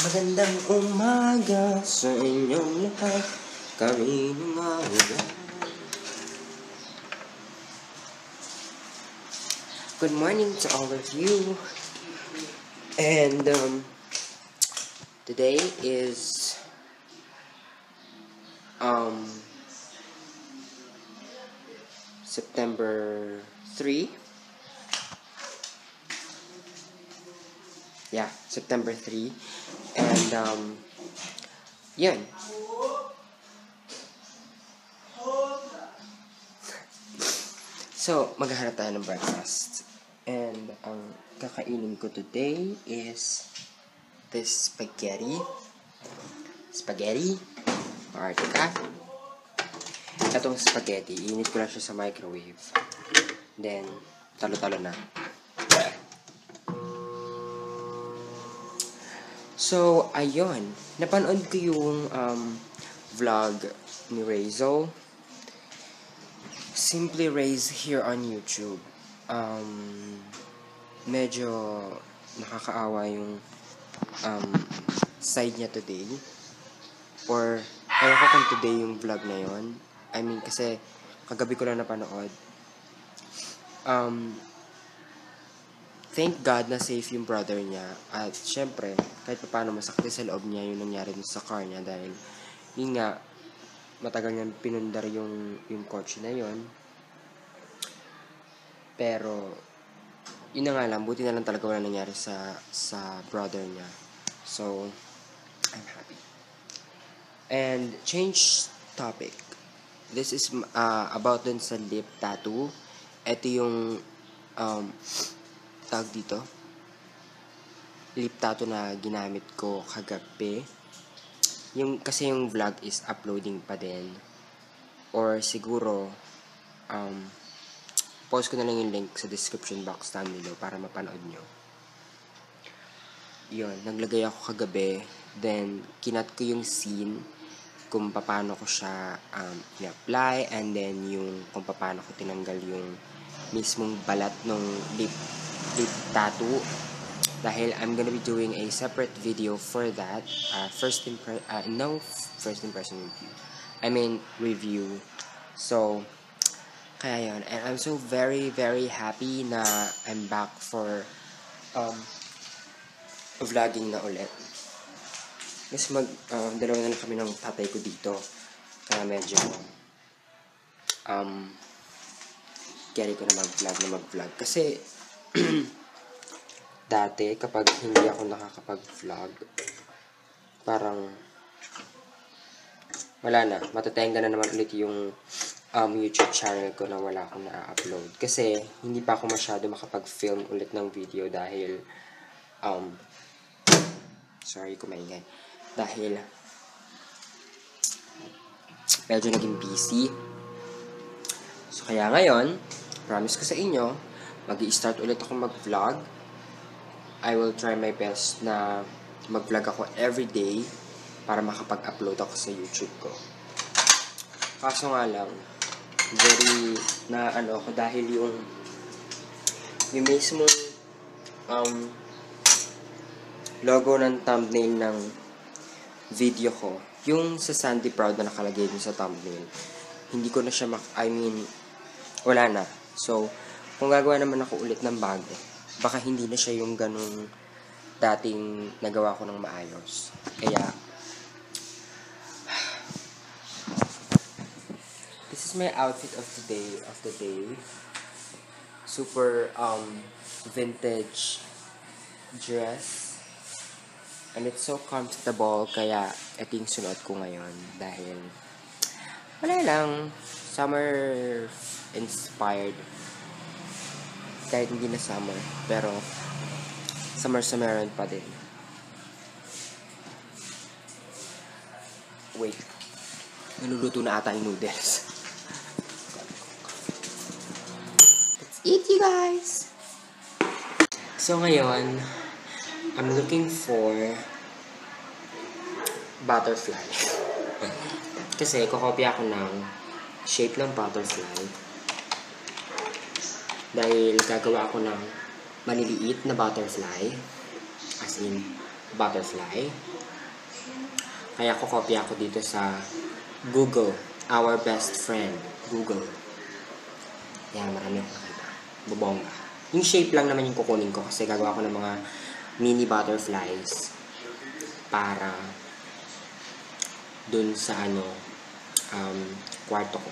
Magandang umaga sa inyong lahat. Kami ng aga. Good morning to all of you. And today is September 3. Yeah, September 3. And yun. So, maghahanap tayo ng breakfast. And ang kakainin ko today is this spaghetti. Order ka. Itong spaghetti, init ko lang siya sa microwave. Then, talo-talo na. So, ayun. Napanood ko yung vlog ni Razel. Simply Raze here on YouTube. Medyo nakakaawa yung side niya today. Or, ayaw ko kung today yung vlog na yon. I mean, kasi kagabi ko lang napanood. Thank God na safe yung brother niya. At syempre, kahit pa paano masakit sa loob niya yung nangyari dun sa car niya. Dahil, yun nga, matagal niyang pinundar yung kotse na yon. Pero, yun na nga lang, buti na lang talaga wala nangyari sa brother niya. So, I'm happy. And, change topic. This is about dun sa lip tattoo. Ito yung tag dito, lip tattoo na ginamit ko kagabi. Kasi yung vlog is uploading pa din. Or siguro, post ko na lang yung link sa description box down below para mapanood nyo. Yun, naglagay ako kagabi. Then, kinat ko yung scene kung paano ko siya i-apply. And then, kung paano ko tinanggal yung mismong balat ng lip tattoo, dahil I'm gonna be doing a separate video for that. First impression review. I mean review. So kaya yun, and I'm so very very happy na I'm back for vlogging na ulit. Kasi dalawa na kami ng tatay ko dito, kaya medyo carry ko na mag-vlog kasi dati kapag hindi ako nakakapag-vlog, parang wala na, matatenga na naman ulit yung YouTube channel ko na wala akong na-upload. Kasi hindi pa ako masyado makapag-film ulit ng video dahil sorry kung maingay, dahil medyo naging busy. So kaya ngayon, promise ko sa inyo, mag-i-start ulit ako mag-vlog. I will try my best na mag-vlog ako everyday para makapag-upload ako sa YouTube ko. Kaso nga lang, very na ako dahil yung mismong logo ng thumbnail ng video ko, yung sa Sandy Proud na nakalagay dun sa thumbnail, hindi ko na siya wala na. So, kung gagawa naman ako ulit ng bago, baka hindi na siya yung ganung dating nagawa ko ng maayos. Kaya, this is my outfit of the day. Super vintage dress. And it's so comfortable, kaya ito yung suot ko ngayon. Dahil, wala lang, summer inspired. Kahit hindi na summer, pero summer pa din. Wait, naluluto na ata yung noodles. Let's eat, you guys! So ngayon, I'm looking for butterfly. Kasi kokopya ako ng shape ng butterfly. Dahil gagawa ako ng maliliit na butterfly. As in, butterfly. Kaya kokopya ako dito sa Google. Our best friend. Google. Yan, marami akong nakita. Bubongga. Yung shape lang naman yung kukunin ko kasi gagawa ko ng mga mini butterflies para dun sa kwarto ko.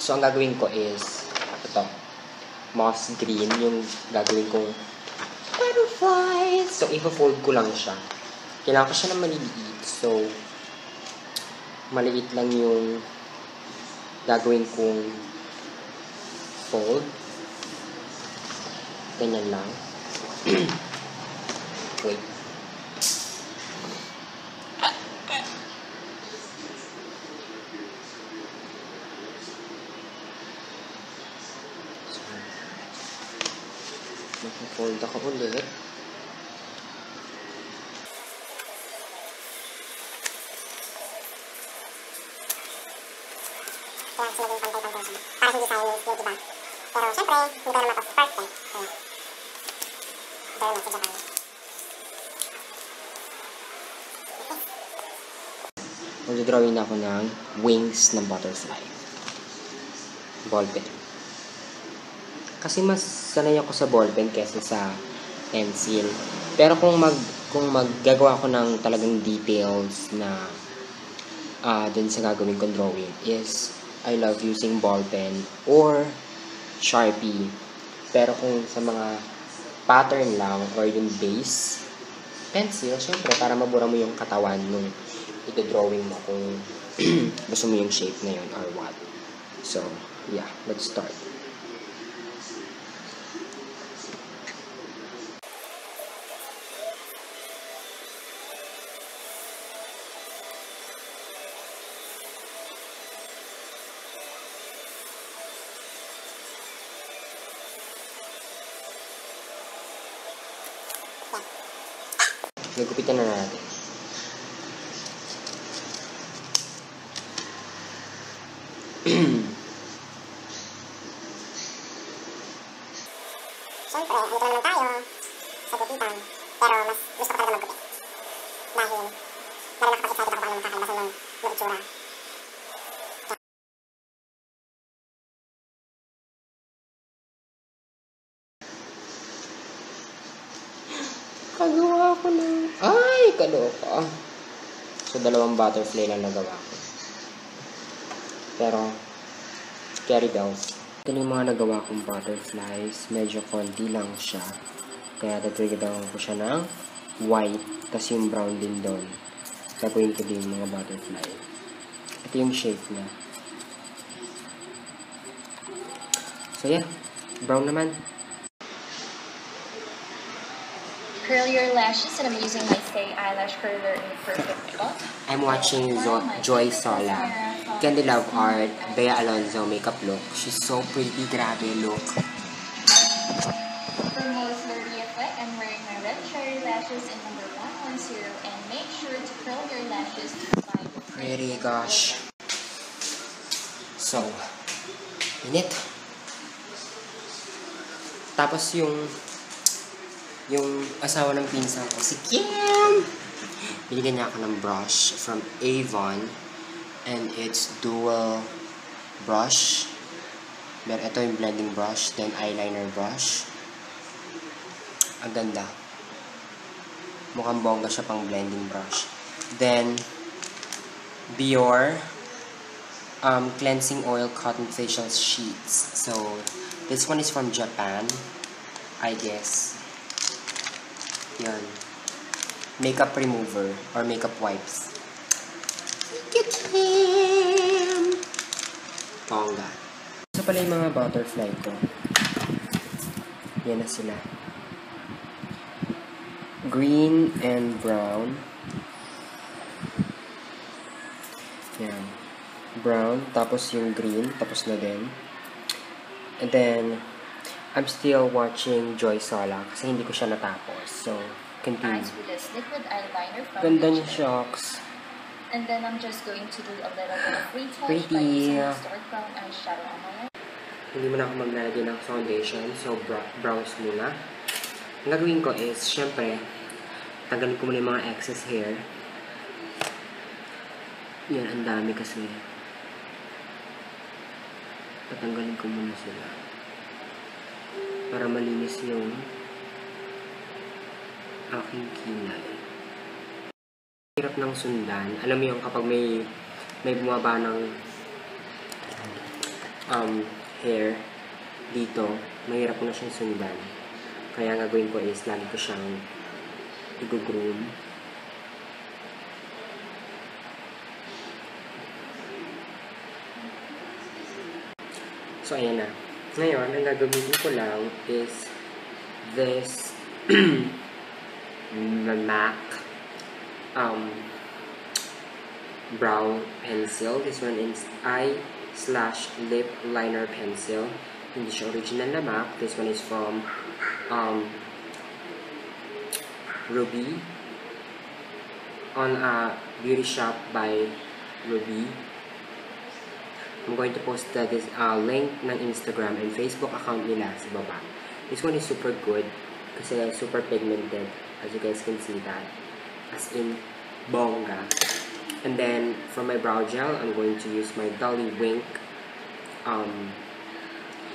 So, ang gagawin ko is ito. Moss green yung gagawin kong butterflies. So, i-fold ko lang siya. Kailangan ko siya ng maliliit. So, maliit lang yung gagawin kong fold. Ganyan lang. Wait. So, mag-fold ako ulit. Kaya kasi naging pantay-pantay siya. Para hindi tayo yung diba? Pero syempre, hindi ko naman ito perfect. Kaya, very much sa Japan. Mag-drawing na ako ng wings ng butterfly. Ballpen. Kasi mas sanay ako sa ballpen kesa sa pencil. Pero kung maggagawa ako ng talagang details na dun sa gagawin kong drawing is I love using ballpen or Sharpie. Pero kung sa mga pattern lang or yung base, pencil, syempre, para mabura mo yung katawan nung ito-drawing mo kung gusto mo yung shape na yun or what. So, yeah, let's start. Nagupitan na natin. Siyempre, dito naman tayo sa gupitan. Pero mas gusto ko talaga maggupit. Dahil, nakapag-excited ako kung anong kakaibasan ng itsura. Kagawa ko na. Ay, kaloka. So, dalawang butterfly lang nagawa ko. Pero, carry bells. Ito yung mga nagawa kong butterflies. Medyo konti lang siya. Kaya tatagdagan ko siya ng white. Tapos yung brown din doon. Gagawin ko din mga butterfly. Ito yung shape niya. So, yeah. Brown naman. Curl your lashes, and I'm using my Stay Eyelash Curler in Perfect Makeup. I'm watching Joy Sola, Candy Love Art, Bea Alonzo makeup look. She's so pretty, grabe look. For most blurry effect, I'm wearing my red cherry lashes in number 110, and make sure to curl your lashes to find the Pretty, gosh. So, init. Tapos yung asawa ng pinsan ko, si Kim, binigyan niya ako ng brush from Avon. And it's dual brush. Pero ito yung blending brush, then eyeliner brush. Ang ganda. Mukhang bongga siya pang blending brush. Then, Biore cleansing oil cotton facial sheets. So, this one is from Japan, I guess. Yan. Makeup remover or makeup wipes. Kim! Bongga. Ito pala yung mga butterfly ko. Yan na sila. Green and brown. Yan. Brown, tapos yung green, tapos na din. And then, I'm still watching Joy Sola kasi hindi ko siya natapos. So, continue. eyes with this liquid eyeliner Ganda niya, foundation. shocks. And then I'm just going to do a little bit of retouch by Pretty. using this dark brown eyeshadow on my eye. Hindi mo na ako maglalagay ng foundation. So, browse muna. Ang gagawin ko is, syempre, tanggalin ko muna yung mga excess hair. Yan, ang dami kasi. Patanggalin ko muna sila. Para malinis yung aking kilay. Hirap ng sundan. Alam mo yung kapag may bumaba ng hair dito, mahirap ko na siyang sundan. Kaya ang gagawin ko is lagi ko siyang i-groom. So, ayan na. Ngayon, ang gagawin ko lang is this MAC brow pencil. This one is eye/lip liner pencil. Hindi siya original na MAC. This one is from Ruby. On a beauty shop by Ruby. I'm going to post this link ng Instagram and Facebook account nila sa baba. This one is super good kasi super pigmented, as you guys can see that. As in, bongga. And then, for my brow gel, I'm going to use my Dolly Wink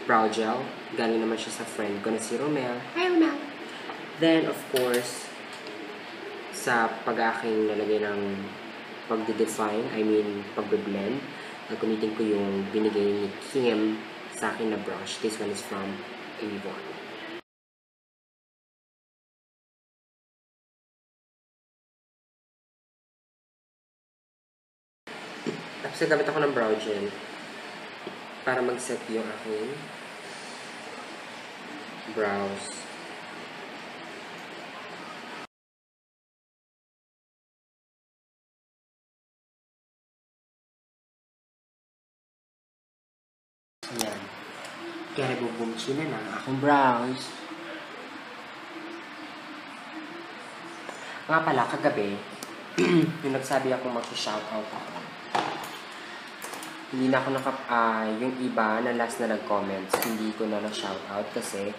brow gel. Galing naman siya sa friend ko na si Romel. Hi, Romel! Then, of course, sa pag-aking nalagay ng pagde-define, pagbe-blend, gagamitin ko yung binigay ni Kim sa akin na brush. This one is from Avon. Tapos nagamit ako ng brow gel para mag-set yung aking brows. Ayan. Kaya bubumchi na ng aking brows. Nga pala, kagabi, yung nagsabi akong mag-shoutout ako. Hindi na ako yung iba na last na nag-comments, hindi ko na na-shoutout kasi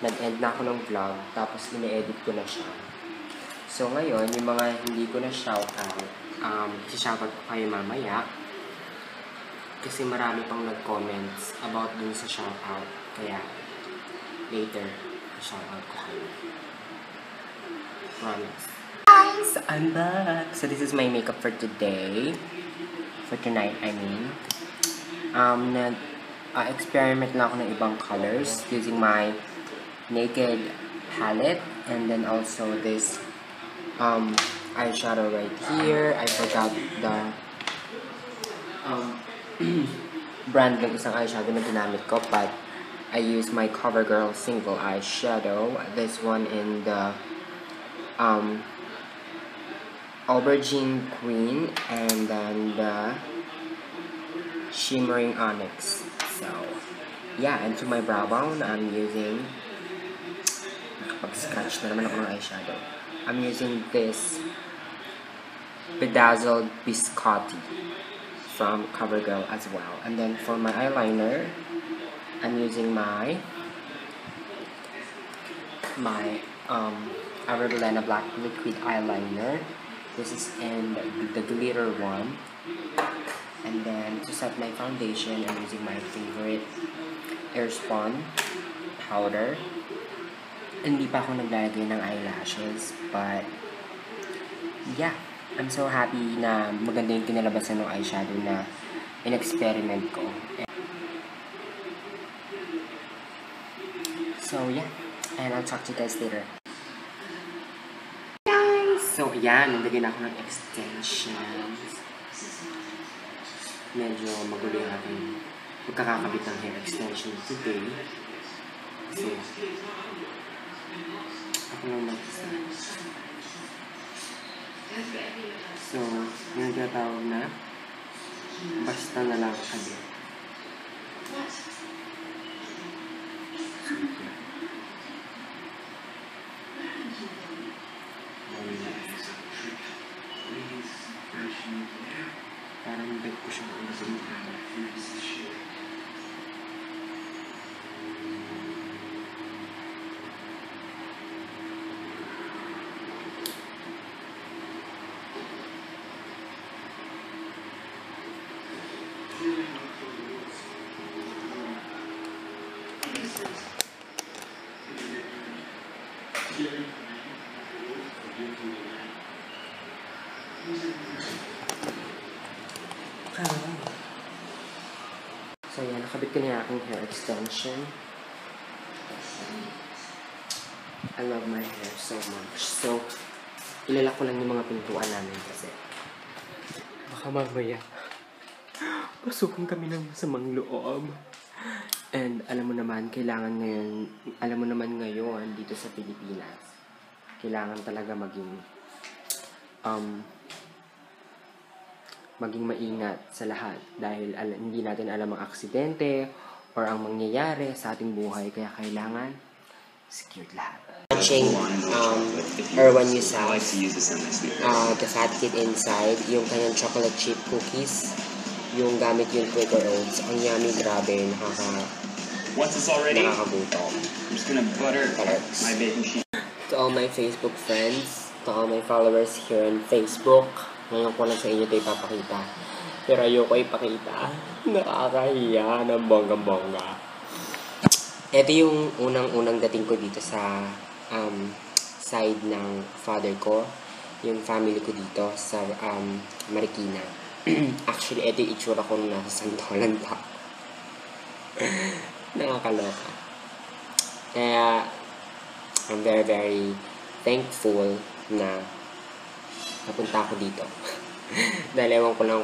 nag-end na ako ng vlog, tapos ine-edit ko na siya. So ngayon, yung mga hindi ko na shoutout, si-shoutout ko kayo mamaya. Kasi marami pang nag-comments about dun sa shoutout. Kaya, later, shoutout ko kayo. Promise. Guys! I'm back! So, this is my makeup for today. For tonight, Nag-experiment lang ako ng ibang colors using my Naked palette. And then also this eyeshadow right here. I forgot the brand ng isang eyeshadow na ginamit ko, but I use my CoverGirl single eyeshadow. This one in the Aubergine Queen, and then the Shimmering Onyx. So, yeah, and to my brow bone, I'm using, nakapag-scratch na naman ako ng eyeshadow. I'm using this Bedazzled Biscotti from CoverGirl as well. And then for my eyeliner, I'm using my Arabellana Black Liquid Eyeliner. This is in the glitter one. And then to set my foundation, I'm using my favorite Airspun powder. Hindi pa ako naglalagay ng eyelashes, but yeah, I'm so happy na maganda yung kinalabasan ng eyeshadow na in-experiment ko. So yeah, and I'll talk to you guys later. Guys! So yan, nandagyan ako ng extensions. Medyo magulo yung aking pagkakakabit ng hair extension today. So, ako lang mag-isa. So, yung tinatawag na basta na lang kami. Parang bet ko siya So, yan. Nakabit ko na yung aking hair extension. I love my hair so much. So, ilalak ko lang yung mga pintuan namin kasi baka mamaya pasukin kami ng masamang loob. And alam mo naman ngayon dito sa Pilipinas, kailangan talaga maging maingat sa lahat dahil hindi natin alam ang aksidente or ang mangyayari sa ating buhay, kaya kailangan secured lahat. Watching Erwan Yusuf, the fat kid inside, yung kanyang chocolate chip cookies, yung gamit yung Quaker Oats, ang yummy, grabe, Once it's all ready, I'm nakakagutom. just gonna butter Colors. my baking sheet. To all my Facebook friends, to all my followers here on Facebook, ngayon ko lang sa inyo ito ipapakita. Pero ayoko ipakita. Nakakahiya ng bonggang-bongga. Ito yung unang-unang dating ko dito sa side ng father ko. Yung family ko dito sa Marikina. Actually, ito yung itsura ko nung nasa Santolan pa. Nakakaloka. Kaya, I'm very, very thankful na napunta ako dito. Dahil ewan ko lang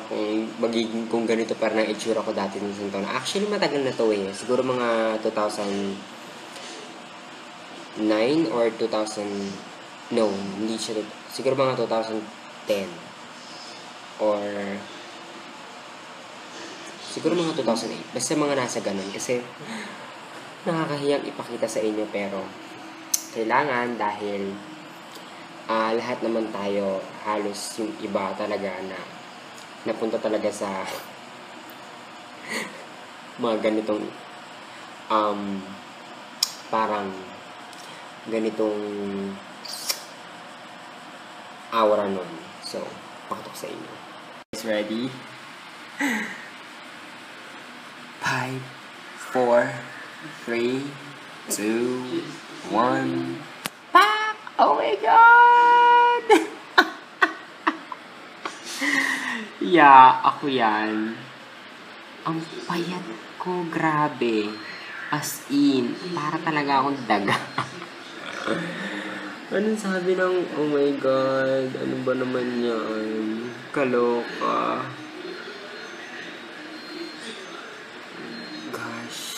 kung ganito parang ang itsura ko dati ng Santolan. Actually, matagal na to eh. Siguro mga 2009 or 2000... No, hindi siya. Siguro mga 2010. Or... siguro mga 2008. Basta mga nasa ganun. Kasi nakakahiyang ipakita sa inyo pero kailangan dahil lahat naman tayo halos yung iba talaga na napunta talaga sa mga ganitong parang ganitong aura nun. So, pakitok sa inyo. Guys, ready? 5, 4, 3, 2, 1. Pak! Oh my God! Yeah, ako yan. Ang payat ko, grabe. As in, para talaga akong daga. Anong sabi ng, oh my God, ano ba naman yan? Kaloka. Gosh.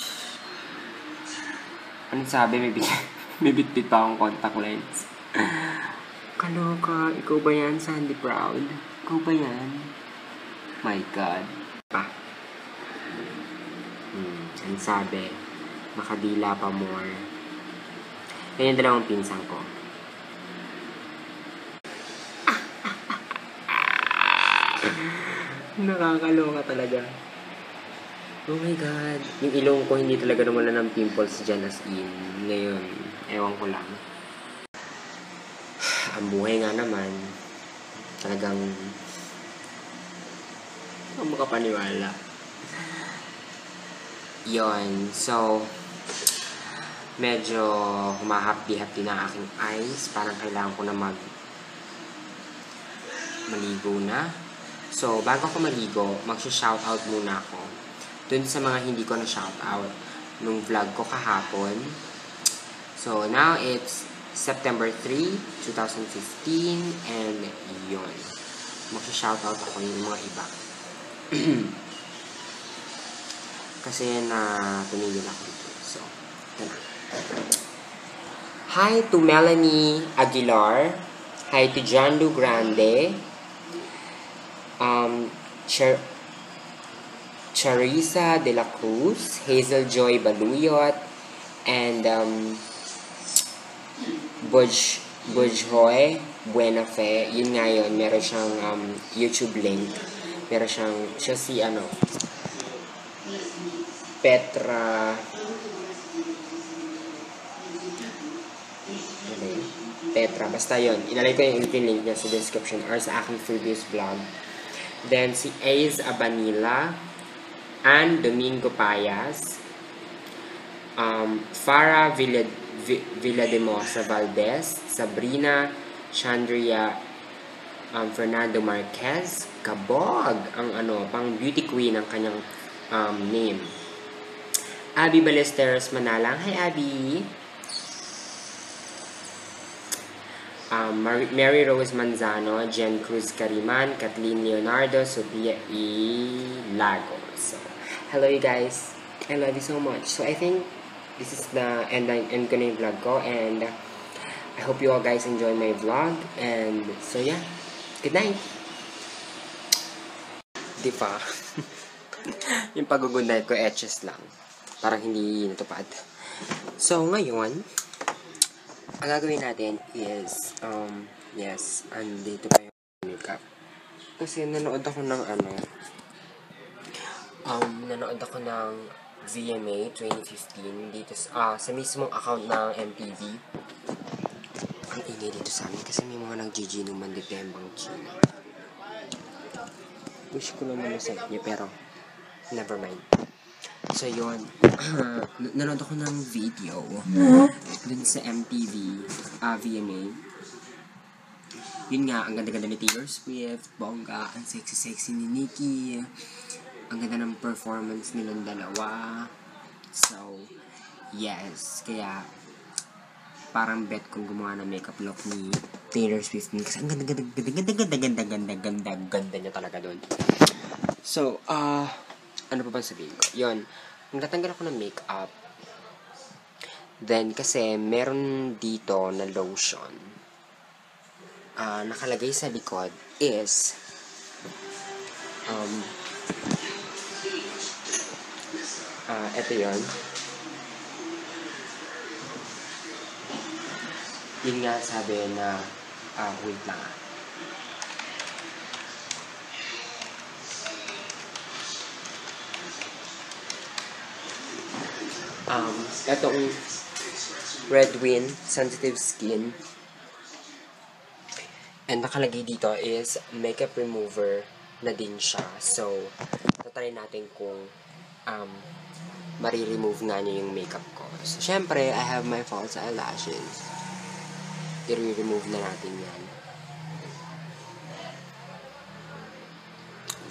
Anong sabi? May bitbit pa akong contact lens. Kaloka. Ikaw ba yan, Sandy Proud? Ikaw ba yan? My God. Pa. Ang sabi, makadila pa more. Yan yung dalawang pinsang ko. Nakakaloka talaga. Oh my God. Yung ilong ko hindi talaga nawala ng pimples dyan as in. Ngayon, ewan ko lang. Ang buhay nga naman, talagang ang makapaniwala. Yon. So, medyo humahapdi-hapdi na aking eyes. Parang kailangan ko na maligo na. So, bago ako maligo, mag-shoutout muna ako dun sa mga hindi ko na shoutout nung vlog ko kahapon. So, now it's September 3, 2015, and yun. Mag-shoutout ako yung mga iba. Kasi tumigil ako dito. So, yun. Hi to Melanie Aguilar. Hi to John Lu Grande. Charissa De La Cruz, Hazel Joy Baluyot, and Bujhoy Buenafe. Yun nga yun, meron siyang YouTube link. Meron siya si Petra, basta yun. Inalay ko yung link niya sa description or sa aking previous vlog. Then, si Ace Abanila, Ann Domingo Payas, Farah Villademosa Valdez, Sabrina Chandria Fernando Marquez Cabog, ang pang beauty queen ang kanyang name. Abby Ballesteros Manalang. Hi, Abby! Mary Rose Manzano, Jen Cruz Cariman, Kathleen Leonardo, Sophia E. Lagos. So, hello you guys. I love you so much. So, I think this is the end ko na yung vlog ko, and I hope you all guys enjoy my vlog. And so, yeah. Good night! Di pa. Yung pag-good night ko, etches lang. Parang hindi natupad. So, ngayon, ang gagawin natin is, yes, andito pa yung makeup. Kasi nanood ako ng nanood ako ng VMA 2015 dito sa mismong account ng MTV. Ang ingay dito sa amin kasi may mga nag-GG naman ditembang China. Wish ko naman sa inyo pero never mind. So yun, nanood ako ng video dun sa MTV VMA. Yun nga, ang ganda-ganda ni Taylor Swift, bongga, ang sexy-sexy ni Nicki, ang ganda ng performance nilang dalawa. So, yes, kaya parang bet kong gumawa ng makeup look ni Taylor Swift kasi ang ganda niya talaga doon. So, ano pa bang sabihin ko? Yun, nagtatanggal ako ng makeup. Then, kasi meron dito na lotion. Nakalagay sa likod is eto yun. Yun nga sabi na wait lang etong Red Win Sensitive Skin, and nakalagay dito is makeup remover na din siya. So, tatry natin kung mari-remove nga niya yung makeup ko. So, syempre, I have my false eyelashes. I-remove na natin yan.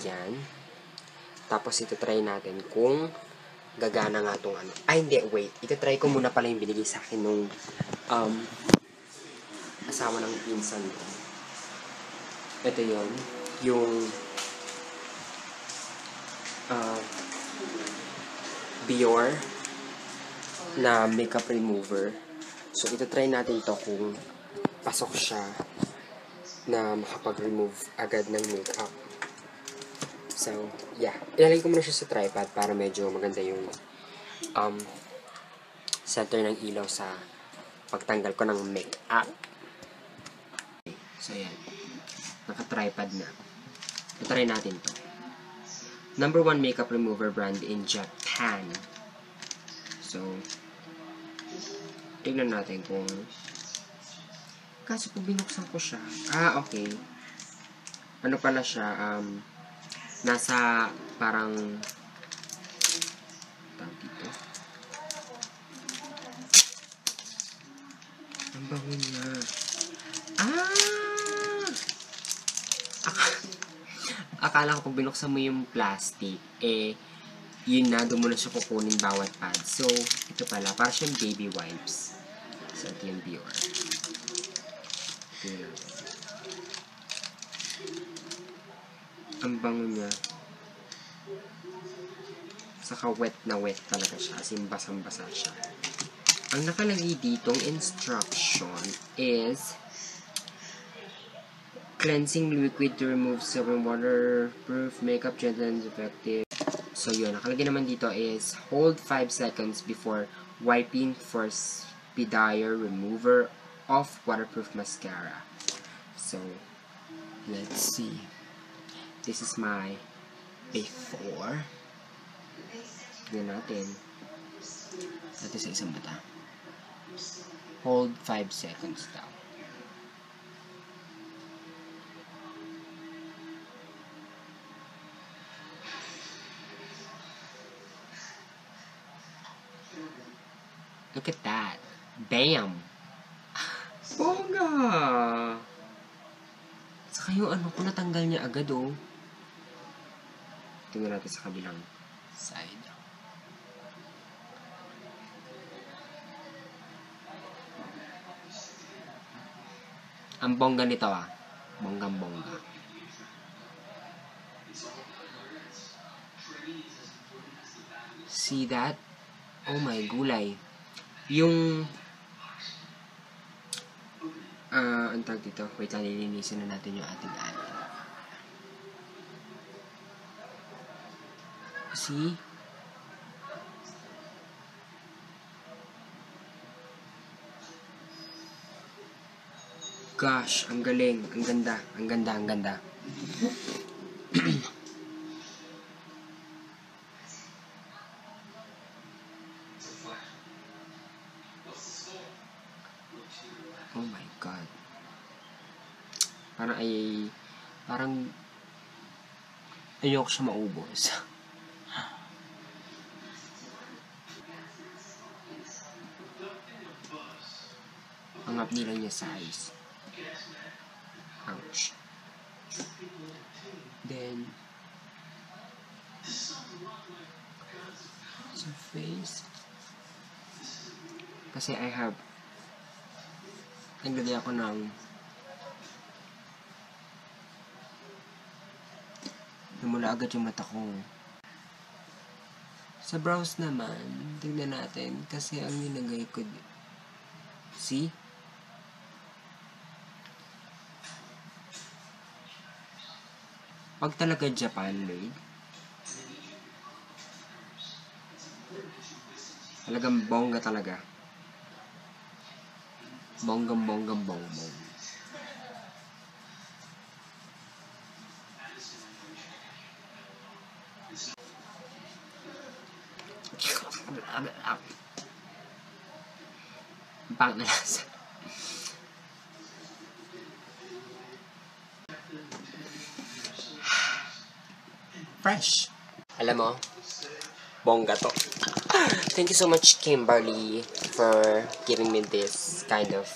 Yan. Tapos, ito-try natin kung gagana nga itong Ay, hindi, wait. Ito-try ko muna pala yung binigay sa akin nung asawa ng pinsan ko. Ito yun. Yung Biore na makeup remover. So, ito-try natin to kung pasok siya na makapag-remove agad ng makeup. So, yeah. Ilalagay ko muna siya sa tripod para medyo maganda yung center ng ilaw sa pagtanggal ko ng makeup. Okay. So, yan. Naka-tripod na. Ito-try natin to. #1 makeup remover brand in Japan. So, tignan natin kung kaso kung binuksan ko siya. Okay. Ano pala siya, nasa parang tawag dito. Ang bango niya. Akala ko kung binuksan mo yung plastic, yun na, doon mo na siya kukunin bawat pad. So, ito pala, para siyang baby wipes. So, ito yung Biore. Ang bango niya. Saka wet na wet talaga siya. As in, basang-basa siya. Ang nakalagay ditong instruction is cleansing liquid to remove soap and waterproof makeup, gentle and effective. So yun, nakalagay naman dito is hold 5 seconds before wiping for speedier remover of waterproof mascara. So, let's see. This is my before. Tignan natin. Ito sa isang mata. Hold 5 seconds daw. Look at that. Bam! Bongga! Saka Tsaka yung ano ko, natanggal niya agad, oh. Tingnan natin sa kabilang side. Ang bongga nito, ah. Bonggang-bongga. See that? Oh my gulay. Yung ang tag dito. Wait lang, lilinisin na natin yung ating ani. See? Gosh, ang galing. Ang ganda. Ang ganda, ang ganda. Oh my God. Parang ayoko siya maubos. Ang apni lang niya size. Ouch. Then sa face. Kasi naglagay ako ng namula agad yung mata ko. Sa brows naman, tingnan natin kasi ang nilagay ko see? Pag talaga Japan made, talagang bongga talaga. Bonggang-bonggang bongbong. Ang pangit na lasa. Fresh. Alam mo, bongga to. Thank you so much, Kimberly, for giving me this kind of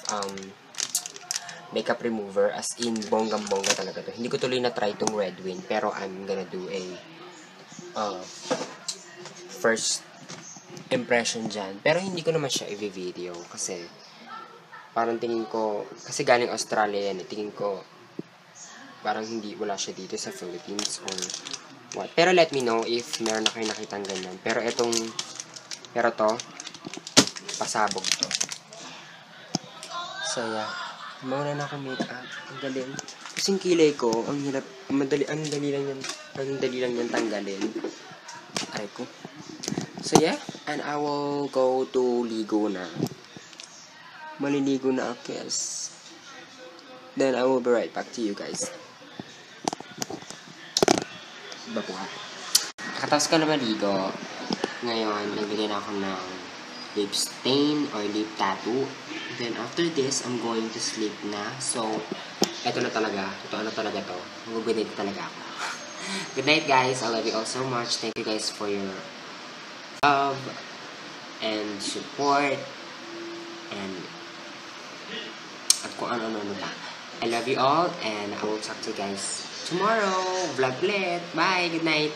makeup remover. As in, bonggang-bongga talaga to. Hindi ko tuloy na-try tong Red Wing, pero I'm gonna do a first impression dyan. Pero hindi ko naman siya i-video kasi parang tingin ko, kasi galing Australia yan, tingin ko parang wala siya dito sa Philippines or what. Pero let me know if meron na kayo nakitang ganyan. Pero to, pasabog to. So yeah, mauna na ako makeup. Ang galing. Kasing kilay ko, ang hirap, ang dali lang yan tanggalin. Aray ko. So yeah, and I will go to ligo na. Maliligo na ako, yes. Then I will be right back to you guys. Iba po ha. Nakatapos ko na maligo. Ngayon, nagbigay na ako ng lip stain or lip tattoo. Then after this, I'm going to sleep na. So, eto na talaga. Ano talaga to. Mag-good night talaga ako. Good night guys. I love you all so much. Thank you guys for your love and support and at kung ano-ano pa. I love you all and I will talk to you guys tomorrow. Vlog ulit. Bye. Good night.